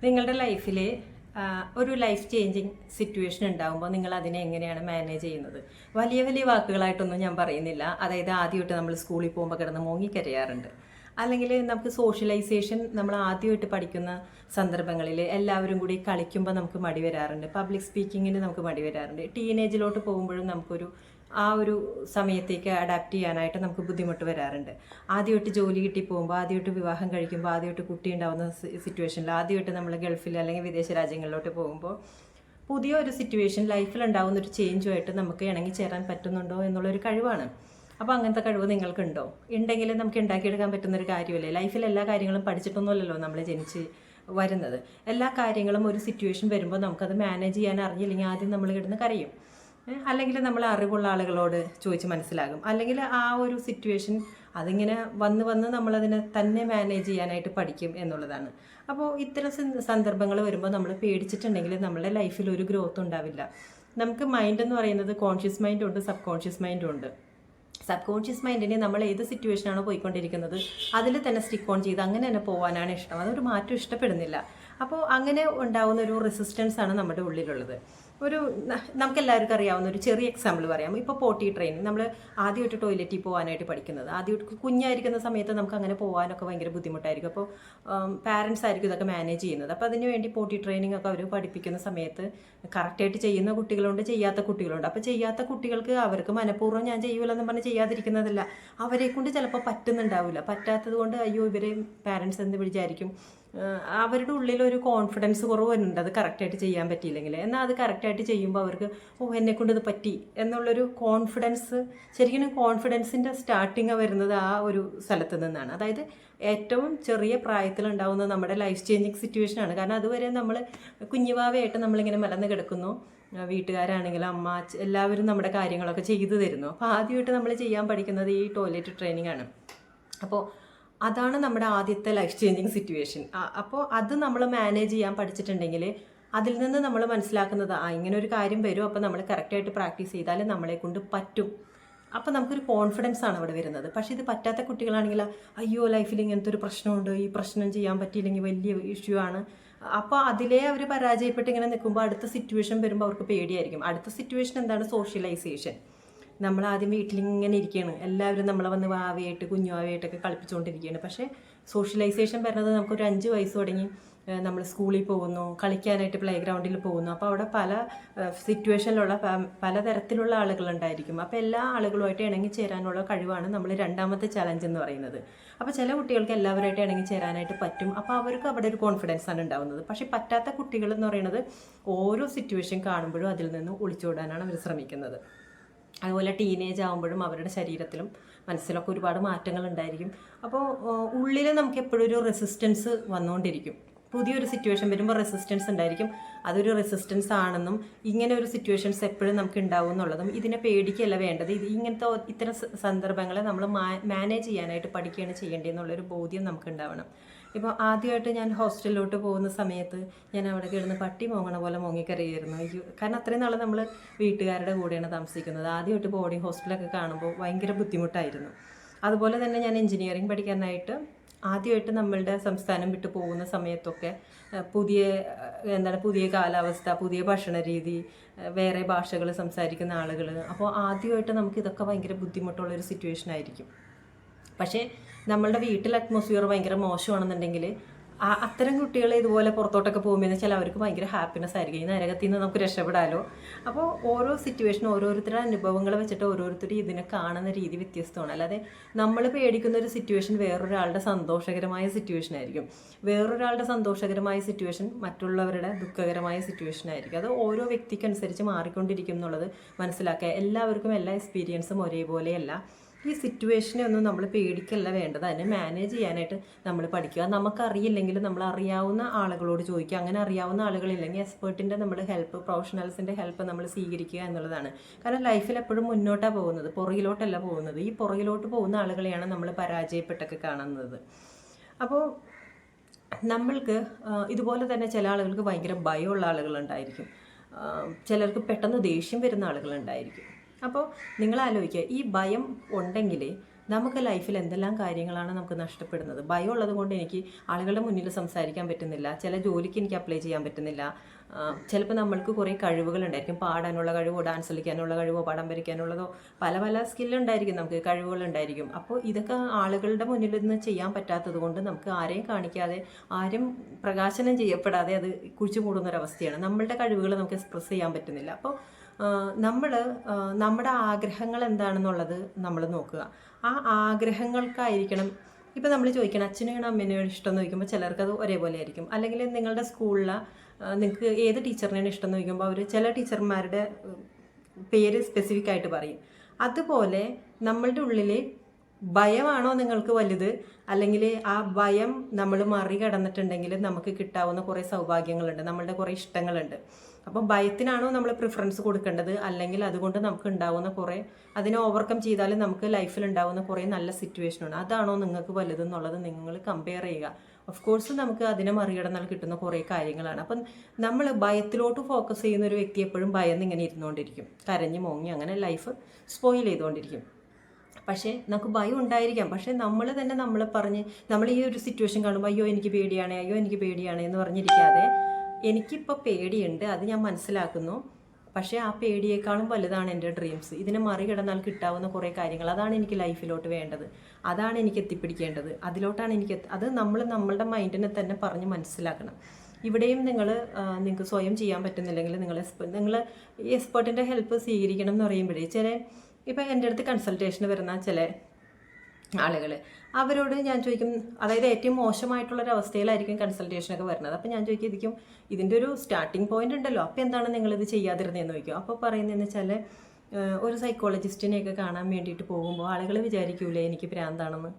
നിങ്ങളുടെ ലൈഫിൽ ഒരു ലൈഫ് ചേഞ്ചിങ് സിറ്റുവേഷൻ ഉണ്ടാകുമ്പോൾ നിങ്ങൾ അതിനെ എങ്ങനെയാണ് മാനേജ് ചെയ്യുന്നത്? വലിയ വലിയ വാക്കുകളായിട്ടൊന്നും ഞാൻ പറയുന്നില്ല. അതായത് ആദ്യമായിട്ട് നമ്മൾ സ്കൂളിൽ പോകുമ്പോൾ കിടന്ന് മോങ്ങിക്കരയാറുണ്ട്, അല്ലെങ്കിൽ നമുക്ക് സോഷ്യലൈസേഷൻ നമ്മൾ ആദ്യമായിട്ട് പഠിക്കുന്ന സന്ദർഭങ്ങളിൽ എല്ലാവരും കൂടി കളിക്കുമ്പോൾ നമുക്ക് മടി വരാറുണ്ട്, പബ്ലിക് സ്പീക്കിങ്ങിന് നമുക്ക് മടി വരാറുണ്ട്, ടീനേജിലോട്ട് പോകുമ്പോഴും നമുക്കൊരു ആ ഒരു സമയത്തേക്ക് അഡാപ്റ്റ് ചെയ്യാനായിട്ട് നമുക്ക് ബുദ്ധിമുട്ട് വരാറുണ്ട്. ആദ്യമായിട്ട് ജോലി കിട്ടി പോകുമ്പോൾ, ആദ്യമായിട്ട് വിവാഹം കഴിക്കുമ്പോൾ, ആദ്യമായിട്ട് കുട്ടി ഉണ്ടാകുന്ന സിറ്റുവേഷനിൽ, ആദ്യമായിട്ട് നമ്മൾ ഗൾഫിൽ അല്ലെങ്കിൽ വിദേശ രാജ്യങ്ങളിലോട്ട് പോകുമ്പോൾ പുതിയ ഒരു സിറ്റുവേഷൻ ലൈഫിൽ ഉണ്ടാകുന്ന ഒരു ചേഞ്ചുമായിട്ട് നമുക്ക് ഇണങ്ങി ചേരാൻ പറ്റുന്നുണ്ടോ എന്നുള്ളൊരു കഴിവാണ്. അപ്പോൾ അങ്ങനത്തെ കഴിവ് നിങ്ങൾക്കുണ്ടോ? ഉണ്ടെങ്കിൽ നമുക്ക് ഉണ്ടാക്കിയെടുക്കാൻ പറ്റുന്നൊരു കാര്യമല്ലേ. ലൈഫിൽ എല്ലാ കാര്യങ്ങളും പഠിച്ചിട്ടൊന്നുമല്ലല്ലോ നമ്മൾ ജനിച്ച് വരുന്നത്. എല്ലാ കാര്യങ്ങളും ഒരു സിറ്റുവേഷൻ വരുമ്പോൾ നമുക്കത് മാനേജ് ചെയ്യാൻ അറിഞ്ഞില്ലെങ്കിൽ ആദ്യം നമ്മൾ കിടന്ന് കരയും, അല്ലെങ്കിൽ നമ്മൾ അറിവുള്ള ആളുകളോട് ചോദിച്ച് മനസ്സിലാകും, അല്ലെങ്കിൽ ആ ഒരു സിറ്റുവേഷൻ അതിങ്ങനെ വന്ന് വന്ന് നമ്മളതിനെ തന്നെ മാനേജ് ചെയ്യാനായിട്ട് പഠിക്കും എന്നുള്ളതാണ്. അപ്പോൾ ഇത്തരം സന്ദർഭങ്ങൾ വരുമ്പോൾ നമ്മൾ പേടിച്ചിട്ടുണ്ടെങ്കിൽ നമ്മുടെ ലൈഫിൽ ഒരു ഗ്രോത്ത് ഉണ്ടാവില്ല. നമുക്ക് മൈൻഡ് എന്ന് പറയുന്നത് കോൺഷ്യസ് മൈൻഡും ഉണ്ട്, സബ് കോൺഷ്യസ് മൈൻഡും ഉണ്ട്. സബ് കോൺഷ്യസ് മൈൻഡിനെ നമ്മൾ ഏത് സിറ്റുവേഷനാണോ പോയിക്കൊണ്ടിരിക്കുന്നത് അതിൽ തന്നെ സ്റ്റിക്ക് ഓൺ ചെയ്ത് അങ്ങനെ തന്നെ പോകാനാണ് ഇഷ്ടം. അതൊരു മാറ്റം ഇഷ്ടപ്പെടുന്നില്ല. അപ്പോൾ അങ്ങനെ ഉണ്ടാകുന്ന ഒരു റെസിസ്റ്റൻസ് ആണ് നമ്മുടെ ഉള്ളിലുള്ളത്. ഒരു നമുക്കെല്ലാവർക്കും അറിയാവുന്ന ഒരു ചെറിയ എക്സാമ്പിൾ പറയാം. ഇപ്പോൾ പോട്ടി ട്രെയിനിങ്, നമ്മൾ ആദ്യമായിട്ട് ടോയ്ലറ്റിൽ പോകാനായിട്ട് പഠിക്കുന്നത്, ആദ്യമായിട്ട് കുഞ്ഞായിരിക്കുന്ന സമയത്ത് നമുക്ക് അങ്ങനെ പോകാനൊക്കെ ഭയങ്കര ബുദ്ധിമുട്ടായിരിക്കും. അപ്പോൾ പാരൻസ് ആയിരിക്കും ഇതൊക്കെ മാനേജ് ചെയ്യുന്നത്. അപ്പോൾ അതിന് വേണ്ടി പോട്ടി ട്രെയിനിങ് ഒക്കെ അവർ പഠിപ്പിക്കുന്ന സമയത്ത് കറക്റ്റായിട്ട് ചെയ്യുന്ന കുട്ടികളുണ്ട്, ചെയ്യാത്ത കുട്ടികളുണ്ട്. അപ്പോൾ ചെയ്യാത്ത കുട്ടികൾക്ക് അവർക്ക് മനഃപൂർവ്വം ഞാൻ ചെയ്യൂലെന്ന് പറഞ്ഞ് ചെയ്യാതിരിക്കുന്നതല്ല, അവരെ കൊണ്ട് ചിലപ്പോൾ പറ്റുന്നുണ്ടാവില്ല. പറ്റാത്തത് കൊണ്ട് അയ്യോ ഇവരെ പാരൻസ് എന്ത് വിചാരിക്കും, അവരുടെ ഉള്ളിലൊരു കോൺഫിഡൻസ് കുറവ് വരുന്നുണ്ട് അത് കറക്റ്റായിട്ട് ചെയ്യാൻ പറ്റിയില്ലെങ്കിൽ. എന്നാൽ അത് കറക്റ്റായിട്ട് ചെയ്യുമ്പോൾ അവർക്ക് എന്നെക്കൊണ്ട് ഇത് പറ്റി എന്നുള്ളൊരു കോൺഫിഡൻസ്, ശരിക്കും കോൺഫിഡൻസിൻ്റെ സ്റ്റാർട്ടിങ് വരുന്നത് ആ ഒരു സ്ഥലത്ത് നിന്നാണ്. അതായത് ഏറ്റവും ചെറിയ പ്രായത്തിലുണ്ടാകുന്ന നമ്മുടെ ലൈഫ് ചേഞ്ചിങ് സിറ്റുവേഷനാണ്. കാരണം അതുവരെ നമ്മൾ കുഞ്ഞുവാവയായിട്ട് നമ്മളിങ്ങനെ മലന്ന് കിടക്കുന്നു, വീട്ടുകാരാണെങ്കിലും അമ്മ എല്ലാവരും നമ്മുടെ കാര്യങ്ങളൊക്കെ ചെയ്തു തരുന്നു. അപ്പോൾ ആദ്യമായിട്ട് നമ്മൾ ചെയ്യാൻ പഠിക്കുന്നത് ഈ ടോയ്ലറ്റ് ട്രെയിനിങ് ആണ്. അപ്പോൾ അതാണ് നമ്മുടെ ആദ്യത്തെ ലൈഫ് ചേഞ്ചിങ് സിറ്റുവേഷൻ. അപ്പോൾ അത് നമ്മൾ മാനേജ് ചെയ്യാൻ പഠിച്ചിട്ടുണ്ടെങ്കിൽ അതിൽ നിന്ന് നമ്മൾ മനസ്സിലാക്കുന്നത് ഇങ്ങനെ ഒരു കാര്യം വരും, അപ്പോൾ നമ്മൾ കറക്റ്റായിട്ട് പ്രാക്ടീസ് ചെയ്താൽ നമ്മളെ കൊണ്ട് പറ്റും. അപ്പോൾ നമുക്കൊരു കോൺഫിഡൻസ് ആണ് അവിടെ വരുന്നത്. പക്ഷേ ഇത് പറ്റാത്ത കുട്ടികളാണെങ്കിൽ അയ്യോ ലൈഫിൽ ഇങ്ങനത്തെ ഒരു പ്രശ്നമുണ്ട്, ഈ പ്രശ്നം ചെയ്യാൻ പറ്റിയില്ലെങ്കിൽ വലിയ ഇഷ്യൂ ആണ്. അപ്പോൾ അതിലേ അവർ പരാജയപ്പെട്ട് ഇങ്ങനെ നിൽക്കുമ്പോൾ അടുത്ത സിറ്റുവേഷൻ വരുമ്പോൾ അവർക്ക് പേടിയായിരിക്കും. അടുത്ത സിറ്റുവേഷൻ എന്താണ്? സോഷ്യലൈസേഷൻ. നമ്മൾ ആദ്യം വീട്ടിലിങ്ങനെ ഇരിക്കുകയാണ്, എല്ലാവരും നമ്മളെ വന്ന് വാവയായിട്ട് കുഞ്ഞുവാവയായിട്ടൊക്കെ കളിപ്പിച്ചുകൊണ്ടിരിക്കുകയാണ്. പക്ഷേ സോഷ്യലൈസേഷൻ വരുന്നത് നമുക്കൊരു 5 വയസ്സ് തുടങ്ങി നമ്മൾ സ്കൂളിൽ പോകുന്നു, കളിക്കാനായിട്ട് പ്ലേ ഗ്രൗണ്ടിൽ പോകുന്നു. അപ്പോൾ അവിടെ പല സിറ്റുവേഷനിലുള്ള പലതരത്തിലുള്ള ആളുകളുണ്ടായിരിക്കും. അപ്പോൾ എല്ലാ ആളുകളുമായിട്ട് ഇണങ്ങിച്ചേരാനുള്ള കഴിവാണ് നമ്മൾ രണ്ടാമത്തെ ചലഞ്ച് എന്ന് പറയുന്നത്. അപ്പോൾ ചില കുട്ടികൾക്ക് എല്ലാവരുമായിട്ട് ഇണങ്ങിച്ചേരാനായിട്ട് പറ്റും. അപ്പോൾ അവർക്ക് അവിടെ ഒരു കോൺഫിഡൻസ് ആണ് ഉണ്ടാകുന്നത്. പക്ഷേ പറ്റാത്ത കുട്ടികൾ എന്ന് പറയുന്നത് ഓരോ സിറ്റുവേഷൻ കാണുമ്പോഴും അതിൽ നിന്ന് ഒളിച്ചോടാനാണ് അവർ ശ്രമിക്കുന്നത്. അതുപോലെ ടീനേജ് ആകുമ്പോഴും അവരുടെ ശരീരത്തിലും മനസ്സിലൊക്കെ ഒരുപാട് മാറ്റങ്ങൾ ഉണ്ടായിരിക്കും. അപ്പോൾ ഉള്ളിൽ നമുക്ക് എപ്പോഴും ഒരു റെസിസ്റ്റൻസ് വന്നുകൊണ്ടിരിക്കും. പുതിയൊരു സിറ്റുവേഷൻ വരുമ്പോൾ റെസിസ്റ്റൻസ് ഉണ്ടായിരിക്കും. അതൊരു റെസിസ്റ്റൻസ് ആണെന്നും ഇങ്ങനെ ഒരു സിറ്റുവേഷൻസ് എപ്പോഴും നമുക്ക് ഉണ്ടാവും എന്നുള്ളതും ഇതിനെ പേടിക്കുകയല്ല വേണ്ടത്. ഇങ്ങനത്തെ ഇത്തരം സന്ദർഭങ്ങളെ നമ്മൾ മാനേജ് ചെയ്യാനായിട്ട് പഠിക്കുകയാണ് ചെയ്യേണ്ടതെന്നുള്ളൊരു ബോധ്യം നമുക്ക് ഉണ്ടാവണം. ഇപ്പോൾ ആദ്യമായിട്ട് ഞാൻ ഹോസ്റ്റലിലോട്ട് പോകുന്ന സമയത്ത് ഞാൻ അവിടെ കിടന്ന് പട്ടി മോങ്ങണ പോലെ മോങ്ങിക്കറിയായിരുന്നു. കാരണം അത്രയും നാൾ നമ്മൾ വീട്ടുകാരുടെ കൂടെയാണ് താമസിക്കുന്നത്. ആദ്യമായിട്ട് ബോർഡിംഗ് ഹോസ്റ്റലൊക്കെ കാണുമ്പോൾ ഭയങ്കര ബുദ്ധിമുട്ടായിരുന്നു. അതുപോലെ തന്നെ ഞാൻ എൻജിനീയറിംഗ് പഠിക്കാനായിട്ട് ആദ്യമായിട്ട് നമ്മളുടെ സംസ്ഥാനം വിട്ടു പോകുന്ന സമയത്തൊക്കെ പുതിയ കാലാവസ്ഥ, പുതിയ ഭക്ഷണ രീതി, വേറെ ഭാഷകൾ സംസാരിക്കുന്ന ആളുകൾ. അപ്പോൾ ആദ്യമായിട്ട് നമുക്ക് ഇതൊക്കെ ഭയങ്കര ബുദ്ധിമുട്ടുള്ളൊരു സിറ്റുവേഷൻ ആയിരിക്കും. പക്ഷേ നമ്മളുടെ വീട്ടിലെ അറ്റ്മോസ്ഫിയർ ഭയങ്കര മോശമാണെന്നുണ്ടെങ്കിൽ അത്തരം കുട്ടികൾ ഇതുപോലെ പുറത്തോട്ടൊക്കെ പോകുമ്പോൾ വെച്ചാൽ അവർക്ക് ഭയങ്കര ഹാപ്പിനെസ് ആയിരിക്കും. ഈ നരകത്തിൽ നിന്ന് നമുക്ക് രക്ഷപ്പെടാമല്ലോ. അപ്പോൾ ഓരോ സിറ്റുവേഷനും ഓരോരുത്തരുടെ അനുഭവങ്ങൾ വെച്ചിട്ട് ഓരോരുത്തരും ഇതിനെ കാണുന്ന രീതി വ്യത്യസ്തമാണ്. അല്ലാതെ നമ്മൾ പേടിക്കുന്ന ഒരു സിറ്റുവേഷൻ വേറൊരാളുടെ സന്തോഷകരമായ സിറ്റുവേഷൻ ആയിരിക്കും. വേറൊരാളുടെ സന്തോഷകരമായ സിറ്റുവേഷൻ മറ്റുള്ളവരുടെ ദുഃഖകരമായ സിറ്റുവേഷൻ ആയിരിക്കും. അത് ഓരോ വ്യക്തിക്കനുസരിച്ച് മാറിക്കൊണ്ടിരിക്കും എന്നുള്ളത് മനസ്സിലാക്കുക. എല്ലാവർക്കും എല്ലാ എക്സ്പീരിയൻസും ഒരേപോലെയല്ല. ഈ സിറ്റുവേഷനെ ഒന്നും നമ്മൾ പേടിക്കല്ല വേണ്ടത്, അതിനെ മാനേജ് ചെയ്യാനായിട്ട് നമ്മൾ പഠിക്കുക. നമുക്കറിയില്ലെങ്കിൽ നമ്മൾ അറിയാവുന്ന ആളുകളോട് ചോദിക്കുക. അങ്ങനെ അറിയാവുന്ന ആളുകളില്ലെങ്കിൽ എക്സ്പേർട്ടിൻ്റെ നമ്മൾ ഹെൽപ്പ്, പ്രൊഫഷണൽസിൻ്റെ ഹെൽപ്പ് നമ്മൾ സ്വീകരിക്കുക എന്നുള്ളതാണ്. കാരണം ലൈഫിൽ എപ്പോഴും മുന്നോട്ടാണ് പോകുന്നത്, പുറകിലോട്ടല്ല പോകുന്നത്. ഈ പുറകിലോട്ട് പോകുന്ന ആളുകളെയാണ് നമ്മൾ പരാജയപ്പെട്ടൊക്കെ കാണുന്നത്. അപ്പോൾ നമ്മൾക്ക് ഇതുപോലെ തന്നെ ചില ആളുകൾക്ക് ഭയങ്കര ഭയമുള്ള ആളുകളുണ്ടായിരിക്കും, ചിലർക്ക് പെട്ടെന്ന് ദേഷ്യം വരുന്ന ആളുകളുണ്ടായിരിക്കും. അപ്പോൾ നിങ്ങൾ ആലോചിക്കുക, ഈ ഭയം ഉണ്ടെങ്കിൽ നമുക്ക് ലൈഫിൽ എന്തെല്ലാം കാര്യങ്ങളാണ് നമുക്ക് നഷ്ടപ്പെടുന്നത്. ഭയം ഉള്ളത് കൊണ്ട് എനിക്ക് ആളുകളുടെ മുന്നിൽ സംസാരിക്കാൻ പറ്റുന്നില്ല, ചില ജോലിക്ക് എനിക്ക് അപ്ലൈ ചെയ്യാൻ പറ്റുന്നില്ല. ചിലപ്പോൾ നമ്മൾക്ക് കുറേ കഴിവുകളുണ്ടായിരിക്കും, പാടാനുള്ള കഴിവോ ഡാൻസ് കളിക്കാനുള്ള കഴിവോ പടം വരയ്ക്കാനുള്ളതോ പല പല സ്കില്ലുണ്ടായിരിക്കും, നമുക്ക് കഴിവുകളുണ്ടായിരിക്കും. അപ്പോൾ ഇതൊക്കെ ആളുകളുടെ മുന്നിൽ നിന്ന് ചെയ്യാൻ പറ്റാത്തത് കൊണ്ട് നമുക്ക് ആരെയും കാണിക്കാതെ ആരും പ്രകാശനം ചെയ്യപ്പെടാതെ അത് കുഴിച്ചു മൂടുന്നൊരവസ്ഥയാണ്. നമ്മളുടെ കഴിവുകൾ നമുക്ക് എക്സ്പ്രസ് ചെയ്യാൻ പറ്റുന്നില്ല. അപ്പോൾ നമ്മൾ നമ്മുടെ ആഗ്രഹങ്ങൾ എന്താണെന്നുള്ളത് നമ്മൾ നോക്കുക. ആ ആഗ്രഹങ്ങൾക്കായിരിക്കണം ഇപ്പം നമ്മൾ ചോദിക്കണം അച്ഛനെയാണ് അമ്മേനെയാണ് ഇഷ്ടം എന്ന് ചോദിക്കുമ്പോൾ ചിലർക്ക് അത് ഒരേപോലെ ആയിരിക്കും. അല്ലെങ്കിൽ നിങ്ങളുടെ സ്കൂളിൽ നിങ്ങൾക്ക് ഏത് ടീച്ചറിനെയാണ് ഇഷ്ടം എന്ന് ചോദിക്കുമ്പോൾ അവർ ചില ടീച്ചർമാരുടെ പേര് സ്പെസിഫിക് ആയിട്ട് പറയും. അതുപോലെ നമ്മളുടെ ഉള്ളിൽ ഭയമാണോ നിങ്ങൾക്ക് വലുത്, അല്ലെങ്കിൽ ആ ഭയം നമ്മൾ മറികടന്നിട്ടുണ്ടെങ്കിൽ നമുക്ക് കിട്ടാവുന്ന കുറേ സൗഭാഗ്യങ്ങളുണ്ട്, നമ്മളുടെ കുറേ ഇഷ്ടങ്ങളുണ്ട്. അപ്പോൾ ഭയത്തിനാണോ നമ്മൾ പ്രിഫറൻസ് കൊടുക്കേണ്ടത്, അല്ലെങ്കിൽ അതുകൊണ്ട് നമുക്ക് ഉണ്ടാവുന്ന കുറേ അതിനെ ഓവർകം ചെയ്താലും നമുക്ക് ലൈഫിൽ ഉണ്ടാവുന്ന കുറേ നല്ല സിറ്റുവേഷനുണ്ട്, അതാണോ നിങ്ങൾക്ക് വലുതെന്നുള്ളത് നിങ്ങൾ കമ്പയർ ചെയ്യുക. ഓഫ് കോഴ്സ് നമുക്ക് അതിനെ മറികടന്നാൽ കിട്ടുന്ന കുറേ കാര്യങ്ങളാണ്. അപ്പം നമ്മൾ ഭയത്തിലോട്ട് ഫോക്കസ് ചെയ്യുന്ന ഒരു വ്യക്തി എപ്പോഴും ഭയന്ന് ഇങ്ങനെ ഇരുന്നുകൊണ്ടിരിക്കും, കരഞ്ഞ് മോങ്ങി അങ്ങനെ ലൈഫ് സ്പോയിൽ ചെയ്തുകൊണ്ടിരിക്കും. പക്ഷേ നമുക്ക് ഭയം ഉണ്ടായിരിക്കാം, പക്ഷേ നമ്മൾ തന്നെ നമ്മൾ പറഞ്ഞ് നമ്മൾ ഈ ഒരു സിറ്റുവേഷൻ കാണുമ്പോൾ അയ്യോ എനിക്ക് പേടിയാണ് എന്ന് പറഞ്ഞിരിക്കാതെ എനിക്കിപ്പോൾ പേടിയുണ്ട്, അത് ഞാൻ മനസ്സിലാക്കുന്നു, പക്ഷേ ആ പേടിയേക്കാളും വലുതാണ് എൻ്റെ ഡ്രീംസ്, ഇതിനെ മറികടന്നാൽ കിട്ടാവുന്ന കുറേ കാര്യങ്ങൾ, അതാണ് എനിക്ക് ലൈഫിലോട്ട് വേണ്ടത്, അതാണ് എനിക്ക് എത്തിപ്പിടിക്കേണ്ടത്, അതിലോട്ടാണ് എനിക്ക് അത് നമ്മളുടെ മൈൻഡിനെ തന്നെ പറഞ്ഞ് മനസ്സിലാക്കണം. ഇവിടെയും നിങ്ങൾക്ക് സ്വയം ചെയ്യാൻ പറ്റുന്നില്ലെങ്കിൽ നിങ്ങൾ ഈ എക്സ്പേർട്ടിൻ്റെ ഹെൽപ്പ് സ്വീകരിക്കണം എന്ന് പറയുമ്പോഴേ ഇപ്പം എൻ്റെ അടുത്ത് കൺസൾട്ടേഷന് വരുന്ന ചില ആളുകൾ അവരോട് ഞാൻ ചോദിക്കും, അതായത് ഏറ്റവും മോശമായിട്ടുള്ളൊരവസ്ഥയിലായിരിക്കും കൺസൾട്ടേഷനൊക്കെ വരുന്നത്. അപ്പോൾ ഞാൻ ചോദിക്കും ഇതിൻ്റെ ഒരു സ്റ്റാർട്ടിങ് പോയിന്റ് ഉണ്ടല്ലോ, അപ്പോൾ എന്താണ് നിങ്ങളിത് ചെയ്യാതിരുന്നതെന്ന് ചോദിക്കും. അപ്പോൾ പറയുന്നതെന്ന് വെച്ചാൽ ഒരു സൈക്കോളജിസ്റ്റിനെയൊക്കെ കാണാൻ വേണ്ടിയിട്ട് പോകുമ്പോൾ ആളുകൾ വിചാരിക്കൂലേ എനിക്ക് ഭ്രാന്താണെന്ന്,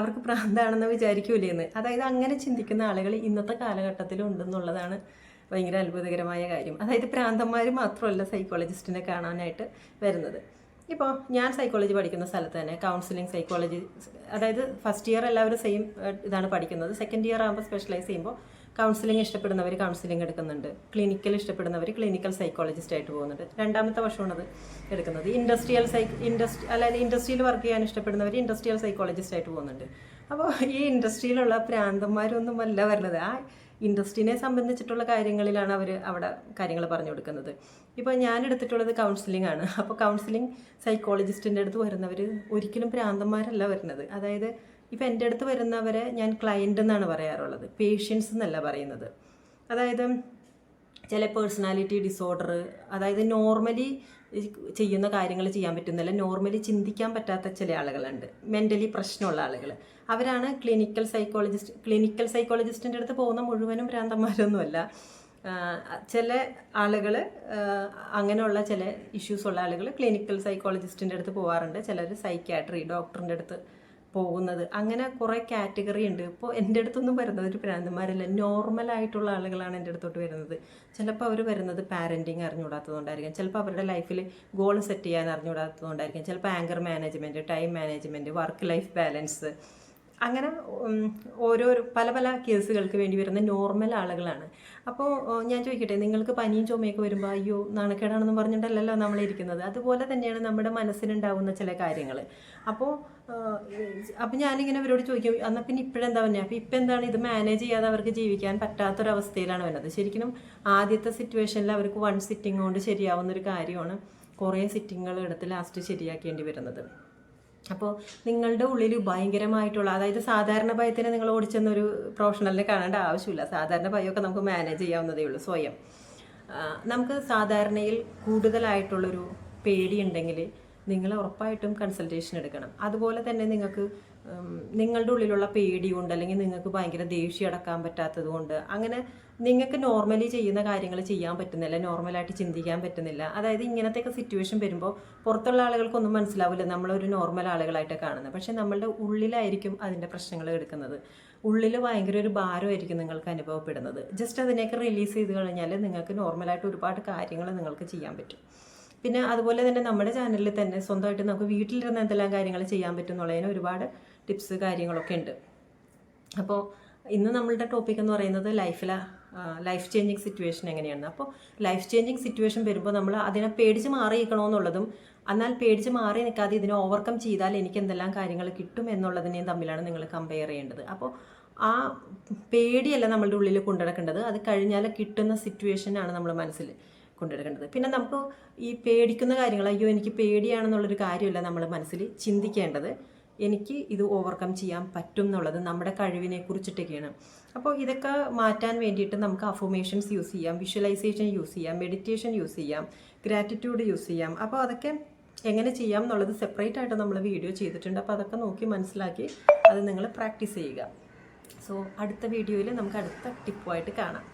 അവർക്ക് ഭ്രാന്താണെന്ന് വിചാരിക്കൂലേന്ന്. അതായത് അങ്ങനെ ചിന്തിക്കുന്ന ആളുകൾ ഇന്നത്തെ കാലഘട്ടത്തിലും ഉണ്ടെന്നുള്ളതാണ് ഭയങ്കര അത്ഭുതകരമായ കാര്യം. അതായത് ഭ്രാന്തന്മാർ മാത്രമല്ല സൈക്കോളജിസ്റ്റിനെ കാണാനായിട്ട് വരുന്നത്. ഇപ്പോൾ ഞാൻ സൈക്കോളജി പഠിക്കുന്ന സ്ഥലത്ത് തന്നെ കൗൺസിലിംഗ് സൈക്കോളജി, അതായത് ഫസ്റ്റ് ഇയർ എല്ലാവരും സെയിം ഇതാണ് പഠിക്കുന്നത്, സെക്കൻഡ് ഇയർ ആകുമ്പോൾ സ്പെഷ്യലൈസ് ചെയ്യുമ്പോൾ കൗൺസിലിംഗ് ഇഷ്ടപ്പെടുന്നവർ കൗൺസിലിംഗ് എടുക്കുന്നുണ്ട്, ക്ലിനിക്കൽ ഇഷ്ടപ്പെടുന്നവർ ക്ലിനിക്കൽ സൈക്കോളജിസ്റ്റ് ആയിട്ട് പോകുന്നുണ്ട്, രണ്ടാമത്തെ വർഷമാണത് എടുക്കുന്നത്. അതായത് ഇൻഡസ്ട്രിയിൽ വർക്ക് ചെയ്യാൻ ഇഷ്ടപ്പെടുന്നവർ ഇൻഡസ്ട്രിയൽ സൈക്കോളജിസ്റ്റ് ആയിട്ട് പോകുന്നുണ്ട്. അപ്പോൾ ഈ ഇൻഡസ്ട്രിയിലുള്ള പ്രാന്തന്മാരൊന്നുമല്ല വരുന്നത്, ആ ഇൻഡസ്ട്രീനെ സംബന്ധിച്ചിട്ടുള്ള കാര്യങ്ങളിലാണ് അവർ അവിടെ കാര്യങ്ങൾ പറഞ്ഞു കൊടുക്കുന്നത്. ഇപ്പോൾ ഞാൻ എടുത്തിട്ടുള്ളത് കൗൺസിലിംഗ് ആണ്. അപ്പോൾ കൗൺസിലിംഗ് സൈക്കോളജിസ്റ്റിൻ്റെ അടുത്ത് വരുന്നവർ ഒരിക്കലും പ്രാന്തന്മാരല്ല വരുന്നത്. അതായത് ഇപ്പോൾ എൻ്റെ അടുത്ത് വരുന്നവരെ ഞാൻ ക്ലയൻ്റ് എന്നാണ് പറയാറുള്ളത്, പേഷ്യൻസ് എന്നല്ല പറയുന്നത്. അതായത് ചില പേഴ്സണാലിറ്റി ഡിസോർഡർ, അതായത് നോർമലി ചെയ്യുന്ന കാര്യങ്ങൾ ചെയ്യാൻ പറ്റുന്നില്ല, നോർമലി ചിന്തിക്കാൻ പറ്റാത്ത ചില ആളുകളുണ്ട്, മെൻ്റലി പ്രശ്നമുള്ള ആളുകൾ, അവരാണ് ക്ലിനിക്കൽ സൈക്കോളജിസ്റ്റിൻ്റെ അടുത്ത് പോകുന്ന മുഴുവനും ഭ്രാന്തന്മാരൊന്നുമല്ല. ചില ആളുകൾ അങ്ങനെയുള്ള ചില ഇഷ്യൂസ് ഉള്ള ആളുകൾ ക്ലിനിക്കൽ സൈക്കോളജിസ്റ്റിൻ്റെ അടുത്ത് പോകാറുണ്ട്, ചിലർ സൈക്യാട്രി ഡോക്ടറിൻ്റെ അടുത്ത് പോകുന്നത്, അങ്ങനെ കുറേ കാറ്റഗറി ഉണ്ട്. ഇപ്പോൾ എൻ്റെ അടുത്തൊന്നും വരുന്നത് ഒരു ഭ്രാന്തന്മാരല്ല, നോർമലായിട്ടുള്ള ആളുകളാണ് എൻ്റെ അടുത്തോട്ട് വരുന്നത്. ചിലപ്പോൾ അവർ വരുന്നത് പാരൻറ്റിങ് അറിഞ്ഞുകൂടാത്തതുകൊണ്ടായിരിക്കും, ചിലപ്പോൾ അവരുടെ ലൈഫിൽ ഗോൾ സെറ്റ് ചെയ്യാൻ അറിഞ്ഞുകൂടാത്തതുകൊണ്ടായിരിക്കും, ചിലപ്പോൾ anchor management, time management, work life balance, അങ്ങനെ പല പല കേസുകൾക്ക് വേണ്ടി വരുന്ന നോർമൽ ആളുകളാണ്. അപ്പോൾ ഞാൻ ചോദിക്കട്ടെ, നിങ്ങൾക്ക് പനിയും ചുമയൊക്കെ വരുമ്പോൾ അയ്യോ നാണക്കേടാണെന്ന് പറഞ്ഞിട്ടല്ലല്ലോ നമ്മളിരിക്കുന്നത്, അതുപോലെ തന്നെയാണ് നമ്മുടെ മനസ്സിനുണ്ടാവുന്ന ചില കാര്യങ്ങൾ. അപ്പോൾ ഞാനിങ്ങനെ അവരോട് ചോദിക്കും, എന്നാൽ പിന്നെ ഇപ്പോഴെന്താ പറഞ്ഞത്, അപ്പോൾ ഇപ്പം എന്താണ് ഇത് മാനേജ് ചെയ്യാതെ അവർക്ക് ജീവിക്കാൻ പറ്റാത്തൊരവസ്ഥയിലാണ് വരുന്നത്. ശരിക്കും ആദ്യത്തെ സിറ്റുവേഷനിൽ അവർക്ക് വൺ സിറ്റിംഗ് കൊണ്ട് ശരിയാവുന്നൊരു കാര്യമാണ് കുറേ സിറ്റിങ്ങുകൾ എടുത്ത് ലാസ്റ്റ് ശരിയാക്കേണ്ടി വരുന്നത്. അപ്പോൾ നിങ്ങളുടെ ഉള്ളിൽ ഭയങ്കരമായിട്ടുള്ള, അതായത് സാധാരണ ഭയത്തിനെ നിങ്ങൾ ഓടിച്ചെന്നൊരു പ്രൊഫഷണലിനെ കാണേണ്ട ആവശ്യമില്ല, സാധാരണ ഭയമൊക്കെ നമുക്ക് മാനേജ് ചെയ്യാവുന്നതേ ഉള്ളൂ സ്വയം. നമുക്ക് സാധാരണയിൽ കൂടുതലായിട്ടുള്ളൊരു പേടിയുണ്ടെങ്കിൽ നിങ്ങൾ ഉറപ്പായിട്ടും കൺസൾട്ടേഷൻ എടുക്കണം. അതുപോലെ തന്നെ നിങ്ങൾക്ക് നിങ്ങളുടെ ഉള്ളിലുള്ള പേടി കൊണ്ട്, അല്ലെങ്കിൽ നിങ്ങൾക്ക് ഭയങ്കര ദേഷ്യം അടക്കാൻ പറ്റാത്തത് കൊണ്ട്, അങ്ങനെ നിങ്ങൾക്ക് നോർമലി ചെയ്യുന്ന കാര്യങ്ങൾ ചെയ്യാൻ പറ്റുന്നില്ല, നോർമലായിട്ട് ചിന്തിക്കാൻ പറ്റുന്നില്ല, അതായത് ഇങ്ങനത്തെയൊക്കെ സിറ്റുവേഷൻ വരുമ്പോൾ പുറത്തുള്ള ആളുകൾക്കൊന്നും മനസ്സിലാവില്ല, നമ്മളൊരു നോർമൽ ആളുകളായിട്ട് കാണുന്നത്, പക്ഷേ നമ്മളുടെ ഉള്ളിലായിരിക്കും അതിൻ്റെ പ്രശ്നങ്ങൾ എടുക്കുന്നത്. ഉള്ളിൽ ഭയങ്കര ഒരു ഭാരമായിരിക്കും നിങ്ങൾക്ക് അനുഭവപ്പെടുന്നത്. ജസ്റ്റ് അതിനെയൊക്കെ റിലീസ് ചെയ്ത് കഴിഞ്ഞാൽ നിങ്ങൾക്ക് നോർമലായിട്ട് ഒരുപാട് കാര്യങ്ങൾ നിങ്ങൾക്ക് ചെയ്യാൻ പറ്റും. പിന്നെ അതുപോലെ തന്നെ നമ്മുടെ ചാനലിൽ തന്നെ സ്വന്തമായിട്ട് നമുക്ക് വീട്ടിലിരുന്ന് എന്തെല്ലാം കാര്യങ്ങൾ ചെയ്യാൻ പറ്റും എന്നുള്ളതിന് ഒരുപാട് ടിപ്സ് കാര്യങ്ങളൊക്കെ ഉണ്ട്. അപ്പോൾ ഇന്ന് നമ്മളുടെ ടോപ്പിക് എന്ന് പറയുന്നത് ലൈഫ് ചേഞ്ചിങ് സിറ്റുവേഷൻ എങ്ങനെയാണ്. അപ്പോൾ ലൈഫ് ചേഞ്ചിങ് സിറ്റുവേഷൻ വരുമ്പോൾ നമ്മൾ അതിനെ പേടിച്ച് മാറിയിരിക്കണമെന്നുള്ളതും എന്നാൽ പേടിച്ച് മാറി നിൽക്കാതെ ഇതിനെ ഓവർകം ചെയ്താൽ എനിക്ക് എന്തെല്ലാം കാര്യങ്ങൾ കിട്ടും എന്നുള്ളതിനെയും തമ്മിലാണ് നിങ്ങൾ കമ്പയർ ചെയ്യേണ്ടത്. അപ്പോൾ ആ പേടിയല്ല നമ്മളുടെ ഉള്ളിൽ കൊണ്ടുനടക്കേണ്ടത്, അത് കഴിഞ്ഞാൽ കിട്ടുന്ന സിറ്റുവേഷനാണ് നമ്മൾ മനസ്സിൽ കൊണ്ടുനടക്കേണ്ടത്. പിന്നെ നമുക്ക് ഈ പേടിക്കുന്ന കാര്യങ്ങൾ, അയ്യോ എനിക്ക് പേടിയാണെന്നുള്ളൊരു കാര്യമല്ല നമ്മൾ മനസ്സിൽ ചിന്തിക്കേണ്ടത്, എനിക്ക് ഇത് ഓവർകം ചെയ്യാൻ പറ്റും എന്നുള്ളത് നമ്മുടെ കഴിവിനെ കുറിച്ചിട്ടൊക്കെയാണ്. അപ്പോൾ ഇതൊക്കെ മാറ്റാൻ വേണ്ടിയിട്ട് നമുക്ക് അഫർമേഷൻസ് യൂസ് ചെയ്യാം, വിഷ്വലൈസേഷൻ യൂസ് ചെയ്യാം, മെഡിറ്റേഷൻ യൂസ് ചെയ്യാം, ഗ്രാറ്റിറ്റ്യൂഡ് യൂസ് ചെയ്യാം. അപ്പോൾ അതൊക്കെ എങ്ങനെ ചെയ്യാം എന്നുള്ളത് സെപ്പറേറ്റ് ആയിട്ട് നമ്മൾ വീഡിയോ ചെയ്തിട്ടുണ്ട്. അപ്പോൾ അതൊക്കെ നോക്കി മനസ്സിലാക്കി അത് നിങ്ങൾ പ്രാക്ടീസ് ചെയ്യുക. സോ അടുത്ത വീഡിയോയിൽ നമുക്ക് അടുത്ത ടിപ്പുമായിട്ട് കാണാം.